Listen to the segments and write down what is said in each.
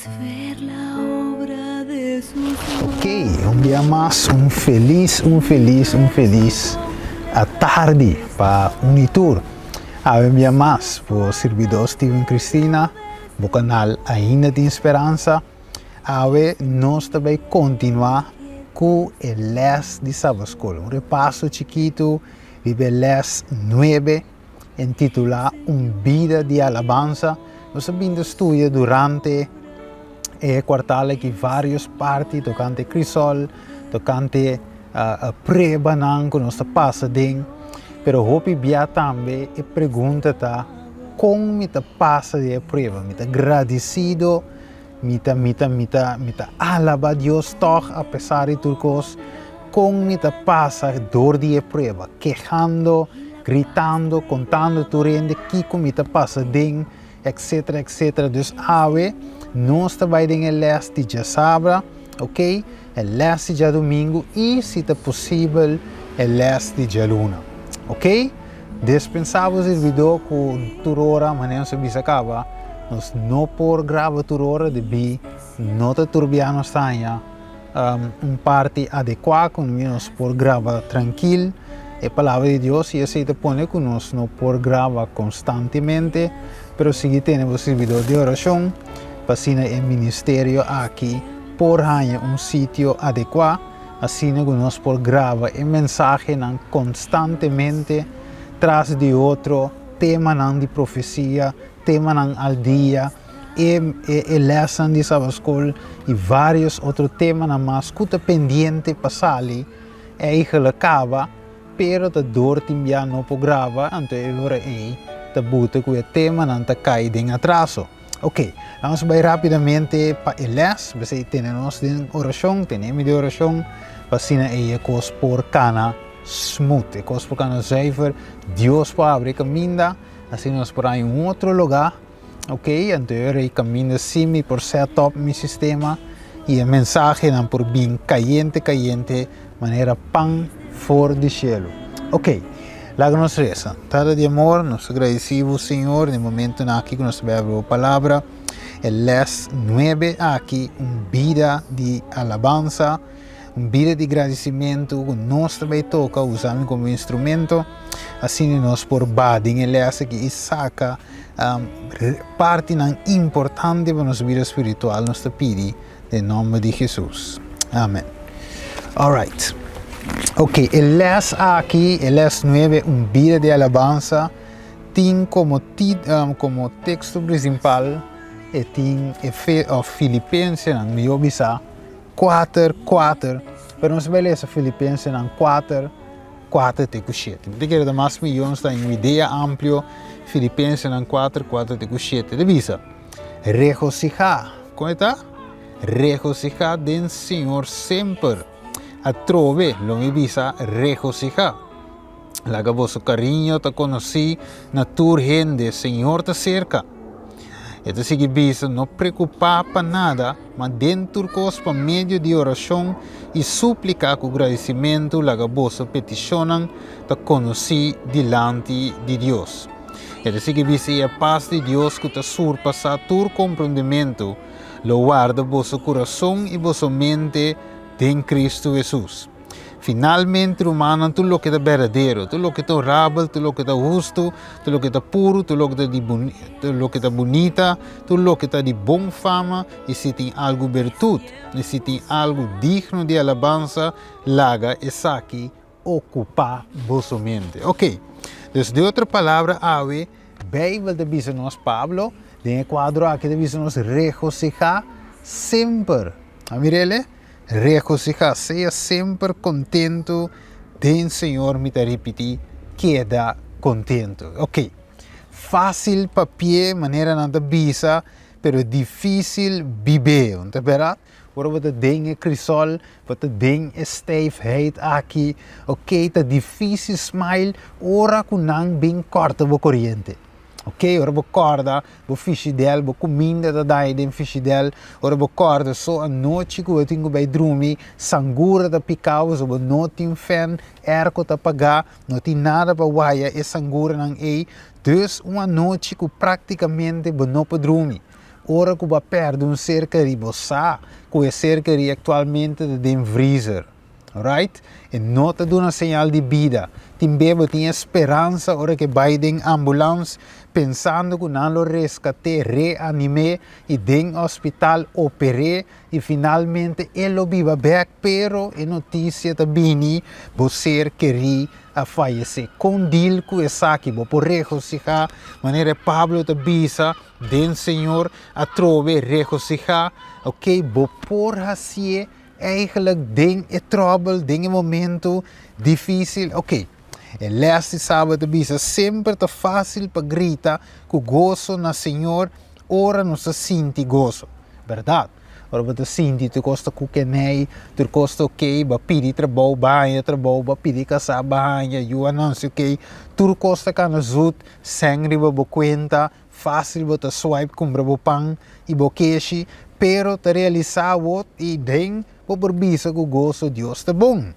ver la obra de sus Ok, un día más, un feliz a tarde para Unitur. Un dia mais, o servidor Steven Cristina, o canal Ainda de Esperança. Nós também continuar com o les de sábado escola. Um repasso chiquito, vive les 9, intitulado Vida de Alabanza. Nós estamos estudando durante o quartal aqui várias partes, tocante crisol, tocante a preba que nós passa dentro. Pero hopi bia também e pergunta tá como me tá passa de prova, me tá agradecido, me tá alaba Deus toch apesar de turcos, como me tá passa dor de prova, quejando, gritando, contando tu rende, que como me tá passa den, etc. Dus nós trabalhamos em leste de sábado, ok? Leste de domingo e se tá possível leste de luna. Ok? Dispensamos o vídeo com turora, mas não se bisa acaba. Nós não por gravar turora de bi, não tá turbiano stanha. Parte adequada com nós por gravar tranquilo. A palavra de Deus e assim te põe que nós não por gravar constantemente, pero se temos o vídeo de oração, para o ministério aqui por ganhar sítio adequado. Assim que nós por gravar a mensagem constantemente traz de outro tema de profecia, tema ao dia, e lesson de sábado escola e vários outros temas mais que está pendente para sair, ele acaba, pero a dor também não pode gravar, então ele está bota com o tema não está caindo em atraso. Ok, vamos bem rapidamente para o les. Você temos oração, temos de oração, para a coisa por cana smooth, a coisa por cana zuiver. Deus pode abrir caminho, assim nós por aí outro lugar. Ok, então eu caminho assim por setup meu sistema e a mensagem não por bem caliente, maneira pão for de cielo. Ok. Lá que nós reza, Tada de amor, nós agradecemos, Senhor, no momento aqui que nós bebemos a palavra, les 9 aqui, vida de alabança, vida de agradecimento, que nós também toca, usamos como instrumento, assim nós por badem, les aqui e saca parte importante para nossa vida espiritual, nós te pedimos, em nome de Jesus. Amém. Alright. Ok, el les aqui, el les 9, vida de alabanza, tem como texto principal, e tem Filipenses, me obisa, 4, pero nós vamos ler Filipenses 4, 7. Porque era mais milhões, tem uma ideia ampla, Filipenses 4, 7. Revisa, regocijar, como está? Regocijar del Senhor sempre. A trove lo mi visa regocijar. La que vosso carinho te conocí, na tur gente, Senhor te cerca. Esto sigue visa, no preocupar para nada, mas dentro cos por medio de oração e súplica com agradecimento, la que vosso peticionan, te conocí delante de Deus. Esto sigue visa, a paz de Deus que te surpassa tu compreendimento, lo guarda vosso coração e vosso mente em Cristo Jesus. Finalmente, humano, tudo o que é verdadeiro, tudo o que é honorável, tudo o que é justo, tudo o que é puro, tudo o que é bonita, tudo o que é de boa fama, e se tem algo virtude, e se tem algo digno de alabança, laga essa aqui, ocupar vossa mente. Ok, então, de outra palavra, a Bíblia diz nos Pablo, tem quadro aqui diz nos regocijar sempre. Amirele? Regocijar, seja sempre contento, den Senhor me te repetir, queda contento. Ok, fácil papel, maneira não te bisa, pero difícil viver, não é verdade? Ora wat ding crisol, wat ding stijfheid aqui, ok, tá difícil smile, ora kunang bem corta bo corriente. Ok, ora bo corda, bo fichidel, bo comida da dai den fichidel, ora bo corda, so a noite que eu tenho bei dormir, sangura da picau, so bo não tem fan, erco ta pagar, não tem nada para waia, e sangura nang ei, dus uma noite que praticamente bo não pode dormir. ora que vai perder um cerca de bossa, que é cerca de atualmente de freezer. Alright? E nota de uma señal de vida. Timbebo tem esperança ora que vai em ambulância, pensando que não lo rescate, reanime e den hospital opere e finalmente ele viva back, pero a notícia também você queria a falecer. Com deal que é aqui, vou por regocijar, maneira Pablo te bisa, den Senhor a trove regocijar, ok? Vou por assim eigenlijk ding é trouble, ding é momento difícil, ok. E leste sábado bisa sempre tá fácil para gritar que gozo na Senhor, ora não se sente gozo, verdade? Ora você sente, tu costa cuquenei, tu costa ok, ba pedi trabalho, ba pedi casar, banha, you não sei ok, tu costa cana zut, sangre ba conta, fácil ba swipe compra ba pão e ba queixe, pero te realizar what e ding por bisa que o gozo Deus está bom.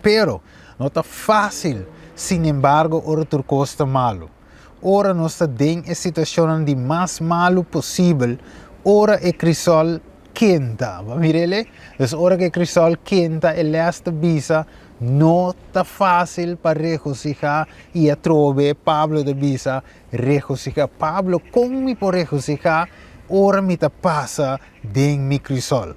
Pero não está fácil, sin embargo, ora tu costa malo. Ora não está dentro a situação de mais malo possível. Ora é crisol quenta, va mirele? Então, ora que crisol quenta, ele está bisa, não está fácil para regocijar e a trove Pablo de bisa regocijar. Pablo, como me por regocijar, ora me ta passa dentro mi crisol.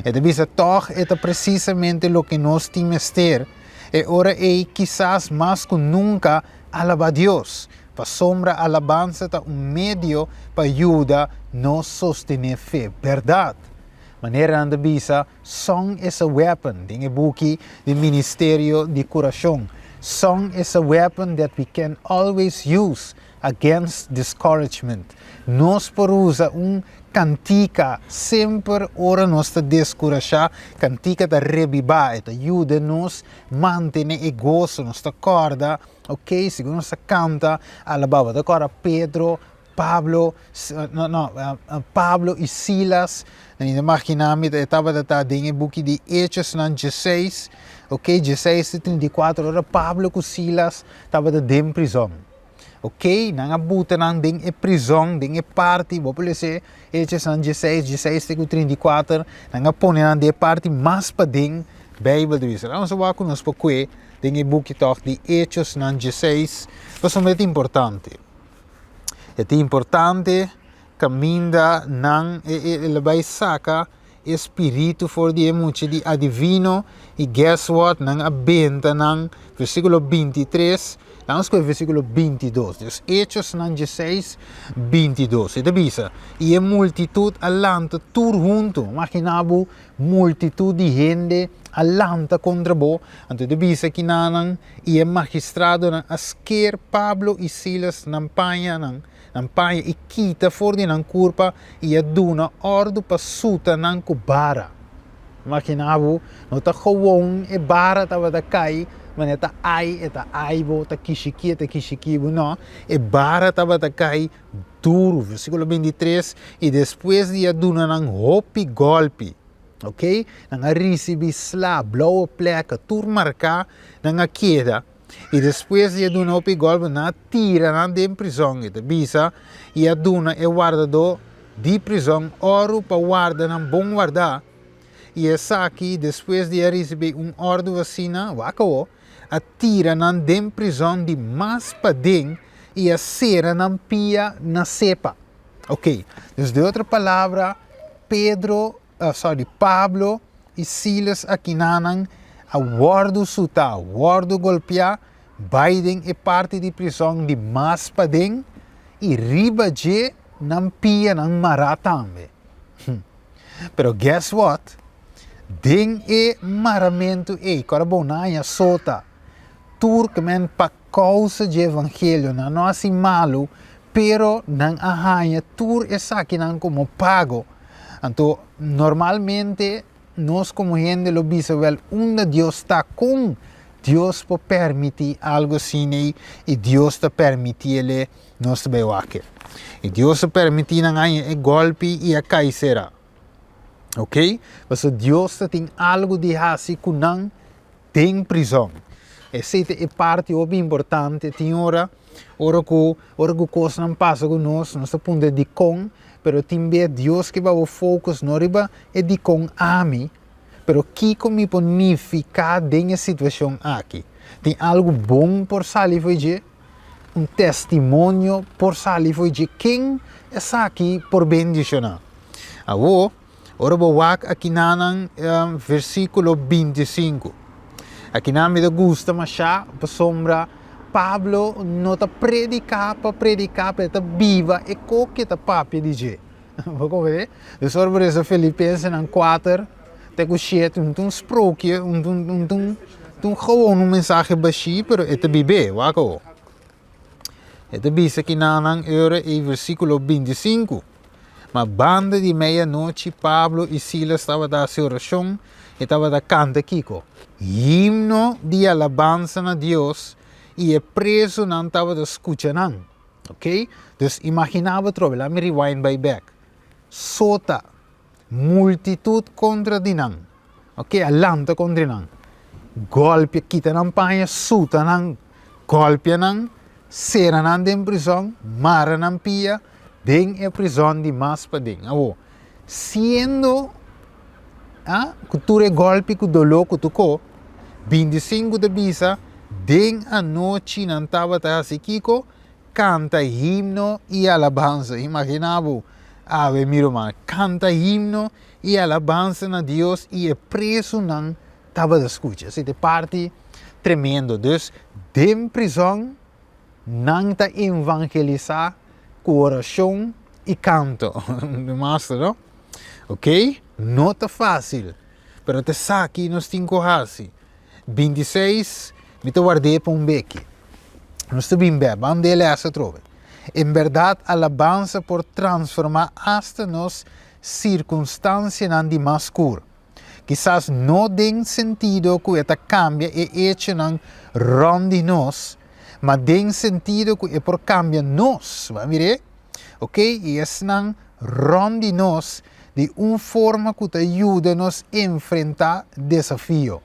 E bisa toch é precisamente o que nós temos ter. E ora é quizás mais que nunca alabar Deus. Para sombra alabança está meio para ajudar nos sostener fé, verdade? Maneira anda bisa, song is a weapon. Dinge buki do Ministério de Coração. Song is a weapon that we can always use against discouragement. Nós por usa cantica sempre ora nos te descorajar, cantica te revivar, te ajuda nos mantenere e gozo, nos te corda, ok? Se nos canta, alabava, te corda Pedro, Pablo, Pablo e Silas, imaginami, estava da dinge buki de Hechos nan 16, ok? 16:34, ora Pablo com Silas estava dentro prisão. Ok, nang abuta nang ding e prisão, ding e parte, vou poder ser, Hechos 16:34, nang apone nang de parte mas pa ding, Bible de Israel. Vamos falar com nós porque ding e book toch de Hechos 16, isso é muito importante. É importante caminha nang ele vai saca espírito for de muito de adivino e guess what nang abenta nang versículo 23. Vamos com o versículo 22. Deus, Hechos 16, 22. E te bisa, e a multitud alanta tur junto. Imaginabo, multitud de gente alanta contra bo. Então te bisa que nanang, e a magistrado nang asker Pablo e Silas nampanha e quita for de nang curpa e a duna ordo pa suta nang kubara. Imaginabo, não tá gewoon e bara tava da cai. Mas eta aibo, ta kishikibo, não. E bara tava cai duro, versículo 23, e depois de aduna ng hopi golpe, ok? Nang recebi sla, blauwe pleca, tur marca, nang queda, e depois de aduna hopi golpe, na tira nang de prisão, e bisa, e aduna e guardado de prisão, ouro pa guarda nang bom guardar, e essa aqui, depois de receber ordem vacina, wakawo, atira nan den prisão de mas padem e a cera nan pia na cepa. Ok, então de outra palavra, Pablo e Silas aqui nanan a guardo suta, guardo golpear, Biden é parte de prisão de mas padem e riba de nan pia nan maratambe. Pero guess what? Den e maramento e corabonaya sota. Tur men pa causa de evangelho na nossa malo, pero nang ahanha tur essa que não como pago. Então, normalmente nós como gente lo bisa well, onde Deus está com Deus pode permitir algo assim e Deus te permitir ele nós te aqui. E Deus te permitir nang ahanha golpe e a caicera. Ok? Mas Deus tem algo de assim com não tem prisão. Essa é parte importante. Tem hora que coisa não passa com nós, nós estamos de com, pero também Deus que vai o focus no riba é de com ami, pero Kiko me bonificar dessa situação aqui. Tem algo bom por sair hoje, testemunho por sair hoje. Quem está aqui por bendicionar? Agora, vou aqui na versículo 25. Aqui na me gusta mas para sombra Pablo não está predicar para estar viva e que está papia de je. Vamos ver? De sobre essa Filipenses 4, tem o chat um sprookje, gewoon mensagem baixinho, pero é bibe, wako. É bisa aqui na versículo 25. Mas banda de meia-noite, Pablo e Silas estavam da oração e estavam da canta Kiko. Himno de alabança a Deus e é preso não estava da escuta não. Ok? Então imaginava trobe, let me rewind by back. Sota, multitud contra dinam. Ok? Alanta contra dinam. Golpe kita não panha, suta não. Golpe não. Sera não de prisão, mara não pia. Den é prisão de mais para den. Sendo que tu é golpe que dolor que tu co, 25 de bisa, den a noite não estava assim Kiko, canta himno e alabança. Imaginava, miro mal, canta himno e alabança a Deus e é preso não estava da escuta. Essa é parte tremendo. Então, den prisão não está evangelizar com oração e canto. Master, não? Ok? Não está fácil. Pero te saque nos 5 hasi. 26, me te guardei para beque. Não estou bem bem, vamos ler essa trova. Em verdade, alabança por transformar hasta nos circunstâncias não de mais cura. Quizás não tem sentido que esta cambia e hecho não ronde nós, mas tem sentido que é por cambia nós, vai ver? Ok? E esse não ronde nós de uma forma que te ajuda nos a enfrentar desafio.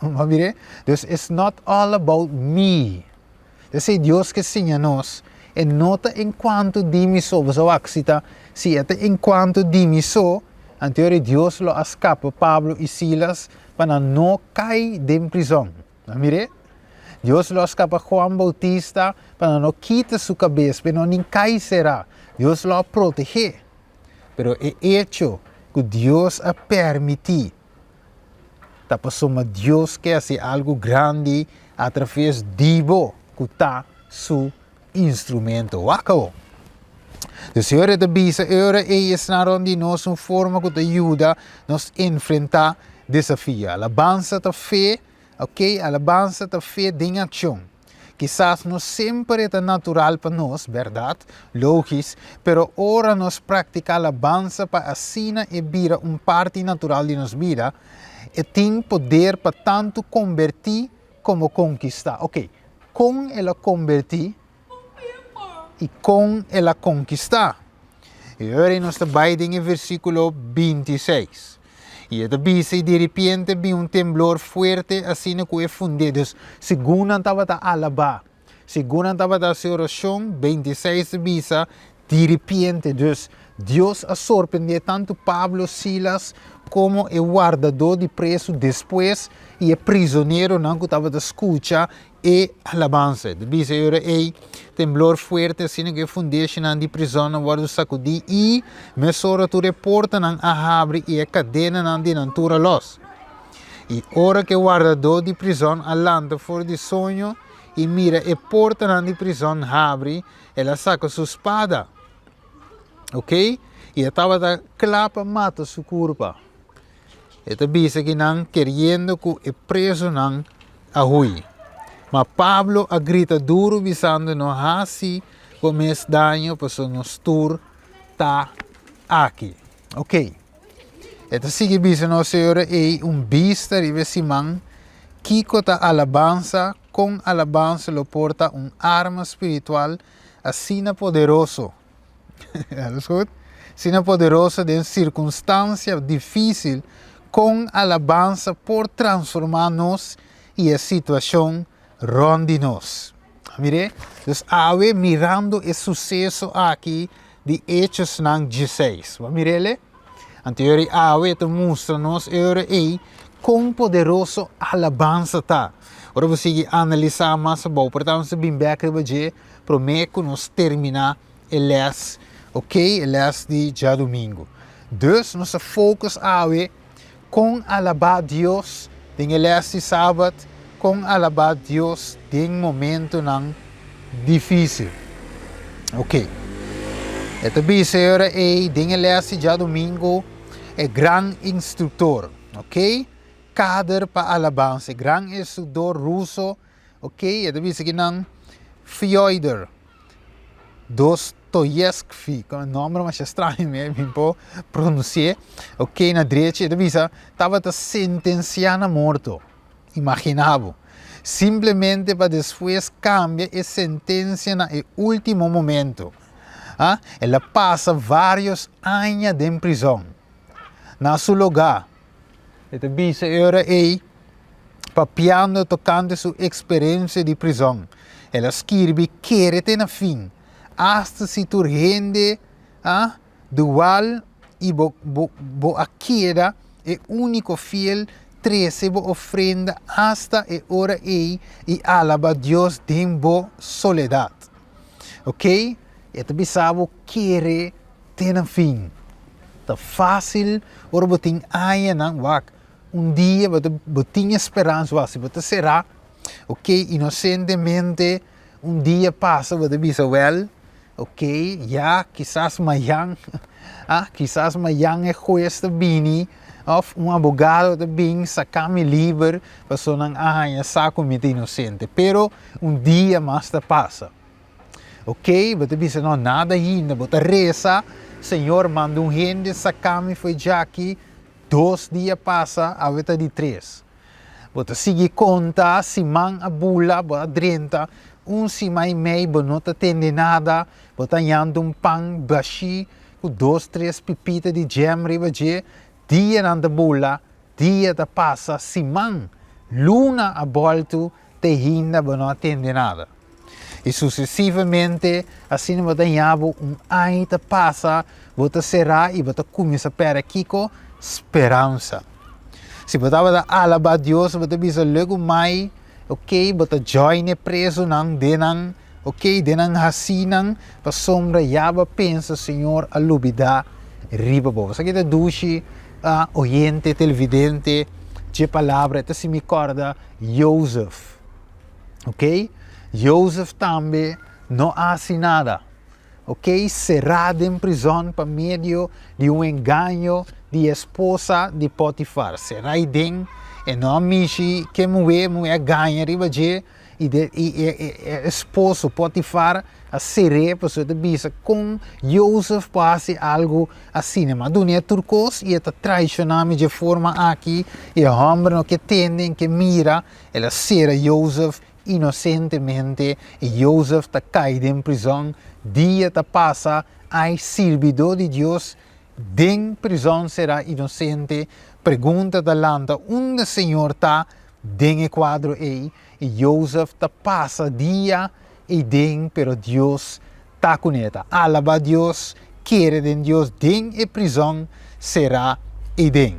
Vai ver? Então, it's not all about me. Então, Deus que ensina a nós, e nota enquanto dimiso, você vai aceitar, se até enquanto dimiso, anterior Deus lo escapa Pablo e Silas para não cair de prisão. Vai ver? Deus lo escapa Juan Bautista para não quitar sua cabeça, para não cair será. Deus lo protege. Pero é hecho que Deus a permitir. Tapasoma Deus quer ser algo grande através de vo que está su instrumento. Wako. O Senhor te avisa, agora está onde nós uma forma que te ajuda nos enfrentar desafio. Alabança da fé, ok? Alabança da fé em ação. Quizás não sempre é natural para nós, verdade? Lógico, pero ora nós praticar alabança para assim e vira parte natural de nossa vida e tem poder para tanto convertir como conquistar. Ok, com ela convertir e com ela conquistar. E agora nós estamos em versículo 26. E ele diz, de repente vi temblor fuerte, assim que é fundido. Segundo estava a alabar. Segundo estava a oração, 26 diz, de repente, Deus a surpreendeu tanto Pablo, Silas, como o guardador de preso depois, e o prisioneiro não que estava a escutar e alabança. Diz, temblor fuerte, assim que fundido de prisão, não guardo sacudi, e mesora tu reporta não a abre e a cadena não de natura los. E ora que o guardador de prisão alanta fora de sonho, e mira e porta não de prisão abre, ela saca sua espada. Ok? E estava a clapa mata sua curva. Esta bisa que não querendo que o preso não ahui. Mas Pablo a grita duro visando no hasi começa danho para nos tur tá aqui. Ok. Esta sigue bisa no Senhor é vista rive simang Kiko ta alabança com alabança lo porta arma espiritual assim poderoso. Sina poderosa de circunstância difícil com alabança por transformar-nos e a situação ronde-nos. Mire, então, ave mirando o sucesso aqui de Hechos ng 16. Mirele? Anteriori awe te mostra-nos quão poderoso alabança tá. Ora você analisar mais a boa, portanto se bem back de prometo nos terminar eles, ok? Eles de já domingo. Dus nossa focus awe com alabar Deus tem eles de sábado, com alabar Deus tem momento não difícil. Ok. Ito bisera tem eles de já domingo é gran instrutor, ok? Kader para alabança, gran instrutor russo, ok? Ito bisera ng Fyodor Dostoyevsky, o nome mais estranho mesmo, para pronunciar, ok? Na direita, ito bisera, estava sentenciado a morto, imaginava. Simplesmente para depois cambiar a sentença no último momento. Ela passa vários anos de prisão. Na seu lugar, ito bisa era papiando tocando sua experiência de prisão. Ela escreve querete na fim, hasta se turgende dual e bo queda é único fiel recebe ofrenda hasta e hora e alaba Deus tempo soledad. Ok? Ito bisabo quere ter na fim. Tá fácil, ora botin aia nang wak. Dia botin esperança wasi, bota será, ok, inocentemente, dia passa, bota bisa well, ok, ja, quizás mayang, quizás mayang é juez de bini, of abogado de bing, sacame livre, passou nang aia, saco mite inocente, pero dia mais te passa. Ok, bota bisa não nada ainda, bota reza, Senhor manda gente sacame foi já aqui, 2 dias passa, a veta de 3. Bota sigue conta, se man a bula, bota 30, se mai mei, bota não atende nada, bota yando pang, bashi, com 2, 3 pipitas de jam, riba je, dia nanda bula, dia da passa, se man, luna a volta, te hinda, bota não atende nada. E sucessivamente, assim você yabo ano te passa, você será e você começa a per aqui com esperança. Se você vai alabar Deus, você bisa logo mais, ok, você join preso nang denang, ok, denang hasinang, para sombra yaba pensa Senhor a lubida riba bo. Você kita dushi oyente televidente de palavra, esta se me acorda Joseph, ok? Joseph também não faz nada, ok? Cerrado em prisão por meio de engano de esposa de Potifar. Será idem e não mishi que mulher ganha riba de e esposo Potifar a seré pessoa de bisa com Joseph passe algo assim, mas dunia turcos e está traicionando de forma aqui e o homem no que tendem que mira ela será Joseph inocentemente e Joseph está caído em prisão, dia está passa, ai servidor de Deus, den prisão será inocente, pergunta da landa, onde o Senhor está, den o quadro e Joseph está passa dia e den, pero Deus está com ele, alaba Deus, quer de Deus, den e prisão será e den.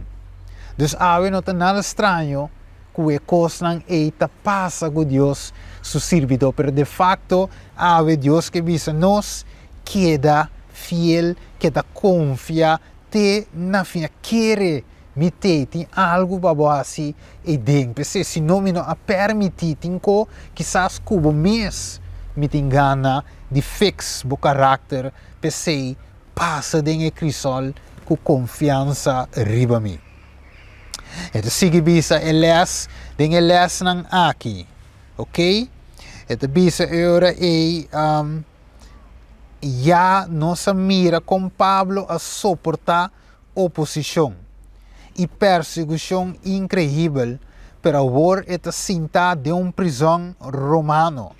Dus não está nada estranho, que coisas eita passa com Deus, su servidor, pero de facto, ave Deus que visa nos, queda fiel, queda confia, te na fina quere mitete algo babasi e den, porque se não me a permitite, quizás cubo mês me engana de fix bo caráter, porque passa den e crisol com confiança riba mi. Ito sige bisa eles, den eles nang aki, ok? Ito bisa ora já nossa mira com Pablo a suportar oposição e perseguição incrível para agora esta cinta de prisão romano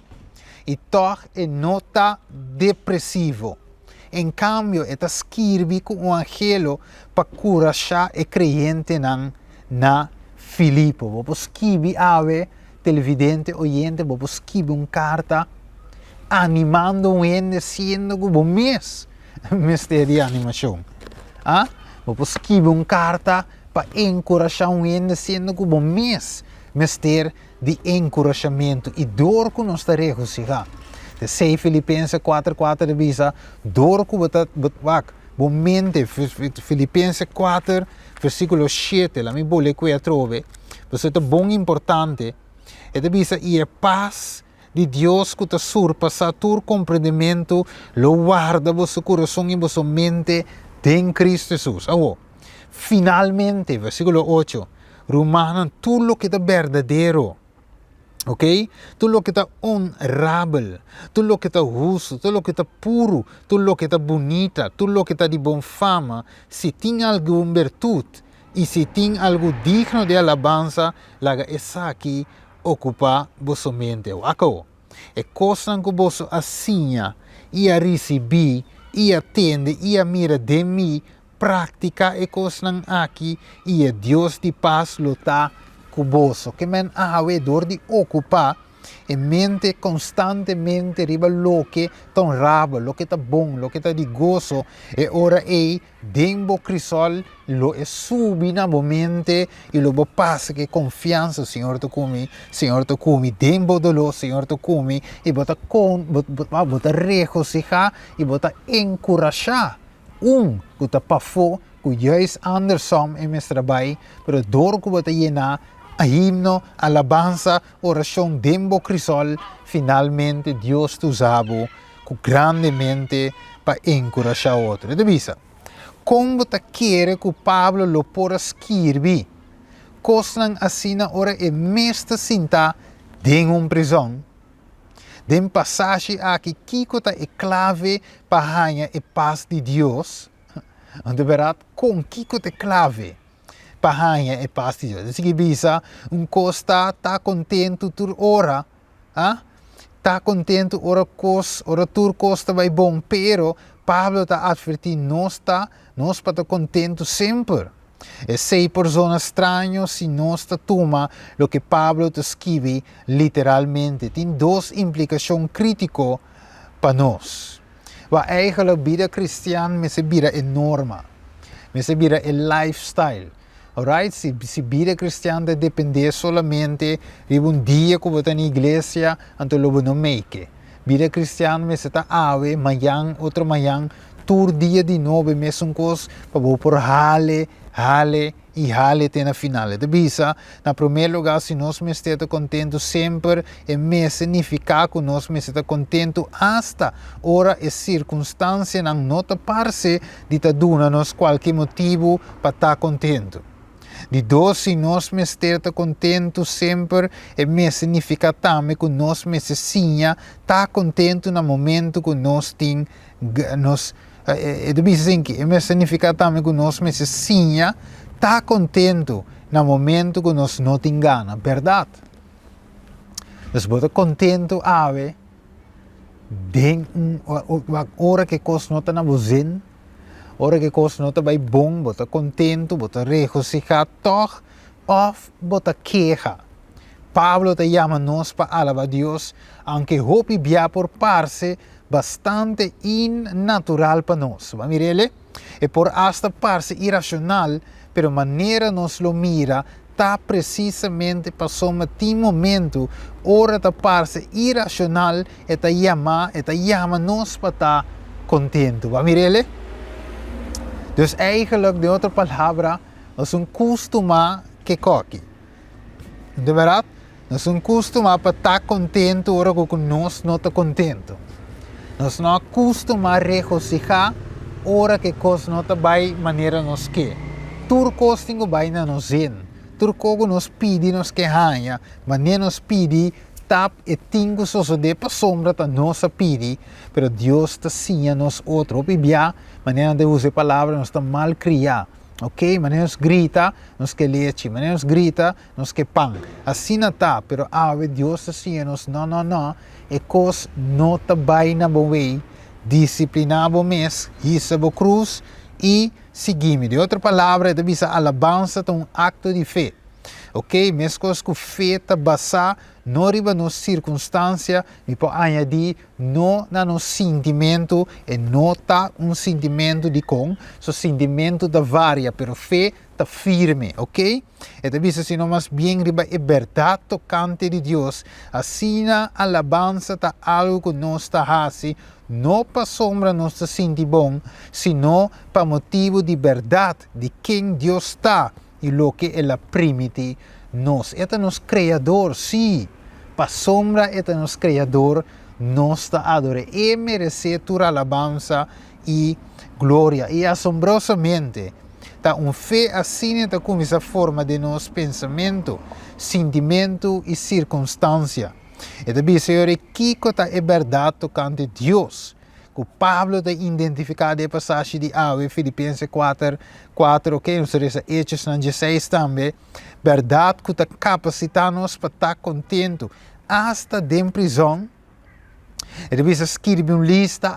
e toch é nota depressivo. Em cambio, esta escreve com um angelo para curar e crente na Filipo. Vou escrever ave televidente oyente, vou escrever uma carta animando o ende sendo como mês mistério de animação. Vamos escrever carta para encorajar ainda sendo que bom mistério de encorajamento e dor que nós está regocijar. De 6 Filipenses 4:4 de visa, dor que mente, Filipenses 4, versículo 7, la mi bolle qui a trove, você é bom importante, e de visa e a paz de Deus que te surpassa todo compreendimento, lo guarda vosso coração e vossa mente em Cristo Jesus. Finalmente, versículo 8, Romano, tudo lo que é verdadeiro, ok? Tudo lo que está honorável, tudo lo que está justo, tudo lo que está puro, tudo lo que está bonita, tudo lo que está de boa fama, se tem alguma virtude e se tem algo digno de alabança, laga essa aqui ocupa vossa mente. É coisa que você assinha e a receber e atende e a mira de mim, prática é coisa aqui e é Deus de paz lutar cuboso, que men dor de ocupar e mente constantemente riba lo que está honrável, lo que está bom, lo que está de gozo, e ora dembo crisol lo é subi na mente e lo passa que confiança, Senhor tu cumi, dembo dolo, Senhor tu cumi, e bota regocijar e bota encorajar que está pafo, que juist andersom in mijn trabalho, pero dor que bota llenar a himno, alabanza, oração, dembo crisol, finalmente Deus te usava grandemente para encorajar outro. De visa, como você quer que Pablo lo possa escrever, coisas assim na hora é mesmo sinta em uma prisão, de passagem aqui, que é clave para ganhar a paz de Deus, de verdade, com que é clave para ganhar a paz de Deus. Assim que bisa, costa está contente por hora, está contente ora tur costa vai bom, pero Pablo está advertindo, nós para contente sempre. E 6 pessoas estranhas se nós toma o que Pablo te escreve literalmente. Tem 2 implicações críticas para nós. Eigenlijk a vida cristã é vida enorme. É vida lifestyle. Alright? Se vida cristã depende solamente de dia que você na igreja, então você não make. Vida cristã é está ave, manhã, outro manhã, todo dia de novo, mesmo coisa, para você por hale tem na final. De bisa, na primeiro lugar, se nós estamos contentos sempre, é me significa que nós estamos contentos hasta hora e circunstância não nota parte de dar-nos qualquer motivo para estar contento. De 2, se nós estamos contentos sempre, é me significa também que nós estamos estar contentos no momento que nós temos me significa também que nós estamos estar contentos no momento que nós não temos gana, verdade? Nós estamos contentos ave de hora que coisa não está na bozen, hora que coisa não está bem bom, você contento, você regocijar, toch, ou você queja. Pablo te chama nós para alabar a Deus, aunque hope via por parte bastante innatural para nós. Vamos ver? E por esta parte irracional, pero maneira nos lo mira, está precisamente para somente momento, hora da parte irracional, e chama nós para estar contente. Vamos ver? Dus eigenlijk, de outra palavra, nós costume que coque. De verdade? Nós costume para estar contente, hora que nós não estamos contentos. Nós não acostumamos a regocijar hora que coisa não está bem maneira nos que. Tur coisa tem bem na nos in. Tur coisa nos pede nos que ganha, maneira nos pede tap e tingo so de pa sombra ta nos pede, pero Deus ta sinha nos outro. Biblia, maneira de usar palavra nos ta mal criar. Ok? Maneira nos grita, nos que leite, maneira nos grita, nos que pão. Assim não tá, pero Deus ta sinha nos não. E cos não está bem na boa way, disciplinado mês, isso é cruz e seguir-me. De outra palavra, é alabança de um acto de fé. Ok? Mesmo que feita basar, não riba nos circunstância, me pode añadir, não na nos sentimento, e não tá sentimento de com, sentimento da varia, pero fé tá firme, ok? E também se não mais bem riba é verdade tocante de Deus, assim a alabança tá algo que nós tá assim, não para sombra nós tá sentir bom, sino para motivo de verdade de quem Deus está e lo que ela permite nós. É nos criador, sim. Para sombra é nos criador, nós está adora e merece tua alabança e glória. E assombrosamente, tá fé assim tá com essa forma de nosso pensamento, sentimento e circunstância. E também, Senhor, que é verdade tocante Deus. Que Pablo está identificado a passagem de Filipenses 4, ok? Nós temos Hechos 16 também. Verdade que está capacitando-nos para estar contente, hasta dentro prisão. E depois escreve lista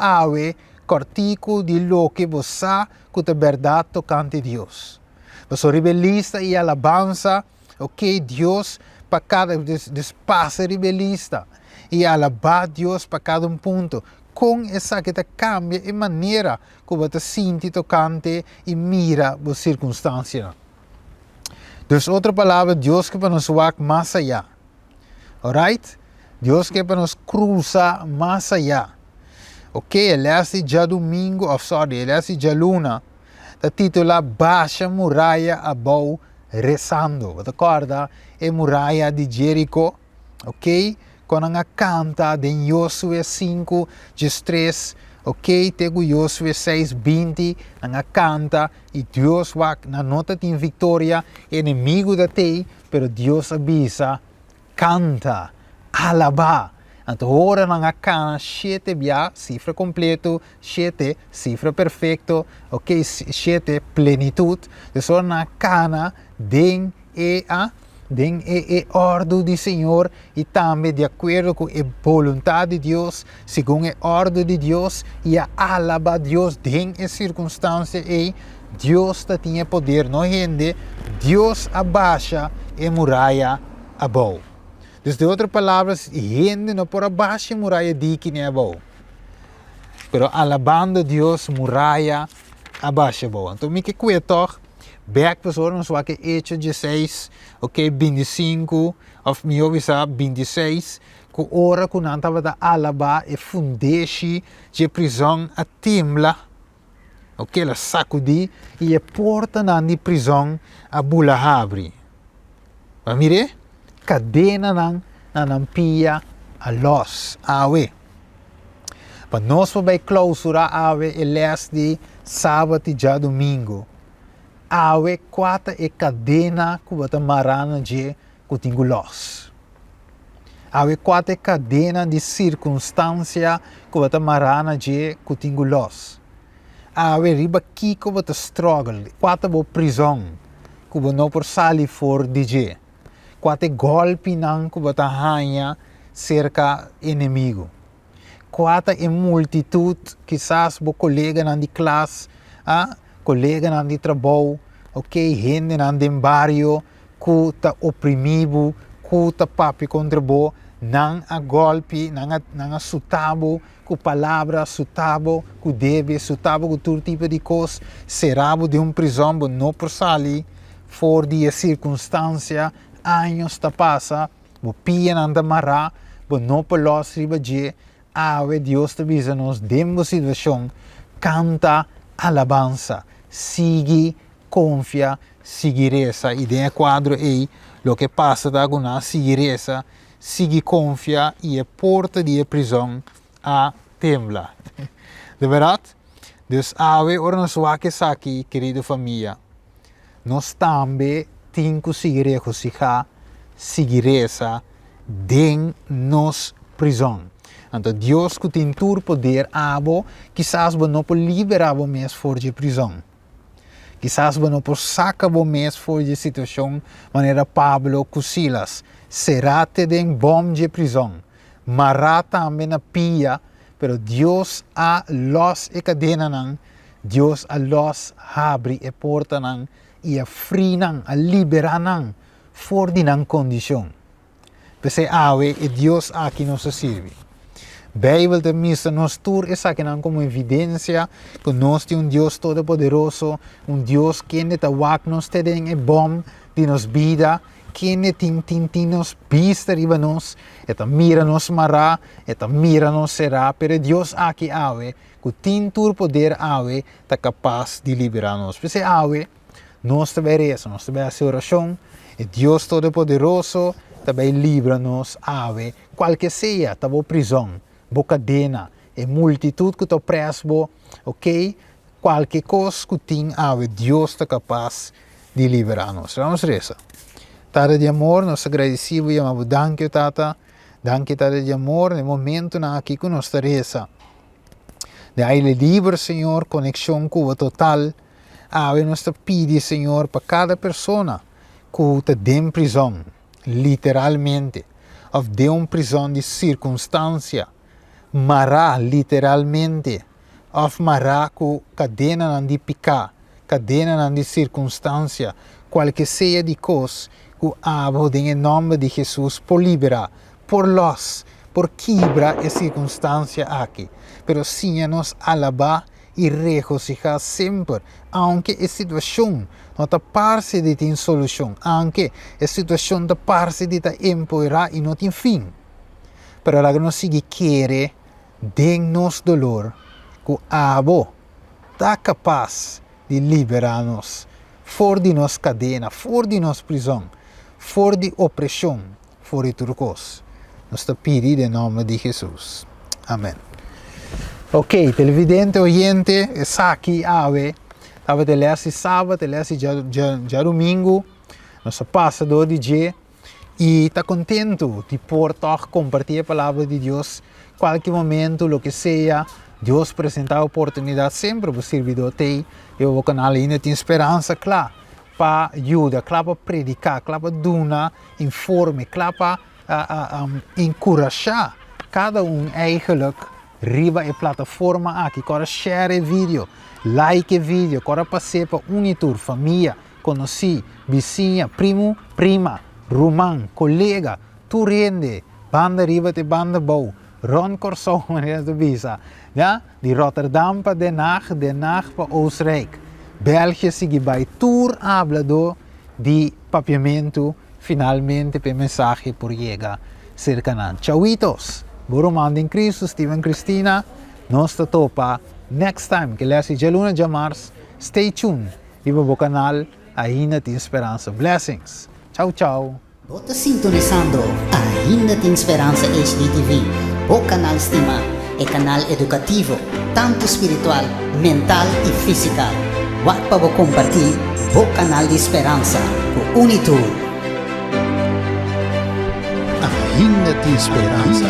cortico de lo que você que é verdade tocante Deus. Você rebelista e alabança, ok? Deus para cada despaça rebelista e alabar Deus para cada ponto. Com essa que te cambia a maneira que você sente tocante e mira as circunstâncias. Dus outra palavra, Deus que para nos walk mais allá. Alright? Deus que para nos cruzar mais allá. Ok, ele é já domingo, ele é já luna. Está titulado Baixa Muralha Abou Rezando. Você acorda? É muralha de Jerico. Ok? Quando a canta de Josué 5, 3, ok? Tego Josué 6, 20, a canta e Deus vai na nota de vitória, inimigo da te, pero Deus avisa, canta, alaba. Então, ora na cana, 7 bia, cifra completo, 7, cifra perfeito, ok? 7, plenitude. Então, na cana, den e a ordem do Senhor e também de acordo com a vontade de Deus, segundo a ordem de Deus e a alaba Deus em a circunstância e Deus tinha poder, não rende, Deus abaixa a muralha abou. Dus de outras palavras, rende não por abaixo a muralha de que nem abou. Pero alabando Deus, muralha abaixo abou. Então, me que cuetor, back pessoal, nos vai que Hechos 16, ok, 25, of me ovisa 26, que ora que não estava da alaba e fundeixe de prisão a timla, ok, la sacudi e a porta na de prisão a bula abre. Mas mire, cadena na nampia a los awe. Para nós vai clausura awe e les de sábado e já domingo. Awe quatro e cadena que bota marana de cutingulos. Awe quatro e cadena de circunstância que bota marana de cutingulos. Awe riba que bota struggle, quatro bo prisão, que bota não por salir for de. Quatro golpe não que bota ranha cerca inimigo. Quatro e multitud, quizás bo colega não de classe, colega não de trabalho, ok, gente não de barrio, que está oprimido, que está papi contra bo, não a golpe, não a sutabo, que palavra sutabo, que deve sutabo, que todo tipo de coisa, será de prisão, não por sair, for de circunstância, anos está passa, bo pia não da mará, bo não por los riba de, Deus te avisa nos, demos situação, canta alabança, sigue, confia, seguiresa. E de quadro aí, o que passa da agona, seguiresa, sigue, confia e a porta de prisão a tembla. De verdade? Dus ora nos wake aqui, querida família, nós também temos que seguiresa den nos prisão. Então, Deus que tem todo poder, quizás não pode liberar o mês fora de prisão. Quizás não pode sacar o mês fora de situação, maneira Pablo com Silas. Será te den bom de prisão. Mará também na pia, pero Deus a los e cadena nang, Deus a los abre e porta nang, e a free nang, a libera nang, for di nan condição. Pese awe e Deus aqui nos serve. Bijbel de missa nos tur é aqui não como evidência que nós temos Deus todo-poderoso, Deus que ne tawak nos tem e bom de nos vida, que ne tin nos vista riba nos, eta mira nos mará, eta mira nos será, pero Deus aqui awe, que tin tur poder awe, tá capaz de liberar nos. Pese awe, nós também reza, nós também a oração, e Deus todo-poderoso também livra-nos ave, qualquer seja, tá boa prisão, boa cadena, e multitud que tá preso, ok? Qualquer coisa que tem ave, Deus está capaz de liberar-nos. Vamos reza. Tata de amor, nós agradecemos e amamos, danke tata de amor, no momento na aqui que nós reza. De aí livre, Senhor, conexão com o total, ave nós pede, Senhor, para cada pessoa que está dentro de prisão, literalmente, ou de uma prisão de circunstância, mará literalmente, ou mará com cadena de picar, cadena de circunstância, qualquer seja de coisa, que abo em nome de Jesus por liberar, por los, por quebrar a circunstância aqui, pero sim nos alabar e regocijar sempre, aunque a situação não está parte de ter solução, aunque a situação está parte de ter empoerar e não tem fim. Pero lá que nós sigue querer, den-nos dolor, que abo está capaz de liberar-nos, fora de nossa cadena, fora de nossa prisão, fora de opressão, fora de tudo coisa. Nós te pedimos em nome de Jesus. Amém. Ok, televidente, oyente, está aqui, ave. Estava de ler sábado, ler já domingo, nosso passador de dia, e está contente de poder compartilhar a palavra de Deus, qualquer momento, o que seja, Deus apresenta a oportunidade sempre para o servidor ter, eu vou canal ainda tem esperança, claro, para ajudar, claro, para predicar, claro, para dar informe, claro, para encorajar cada eigenlijk riba a plataforma aqui, para share vídeo, like vídeo, para passar para unitur, família, conheci, vizinha, primo, prima, román, colega, turende, banda riba te banda bou, Ron Corsão, maneira de visa, ja? De Rotterdam para Den Haag para Oostenrijk, België sigue bij tour hablador de papiamento, finalmente per mensagem por llegar cercanan. Chauitos! Boromando em Cristo, Steven Cristina, nós te topa next time, que lesse de luna de março. Stay tuned, viva o canal, ainda tem esperança. Blessings. Tchau, tchau. Bota sintonizando Ainda Tem Esperança HDTV, o canal Estima, é canal educativo, tanto espiritual, mental e físico. Wat para compartilhar o canal de esperança, o Unitur. Ainda tem esperança.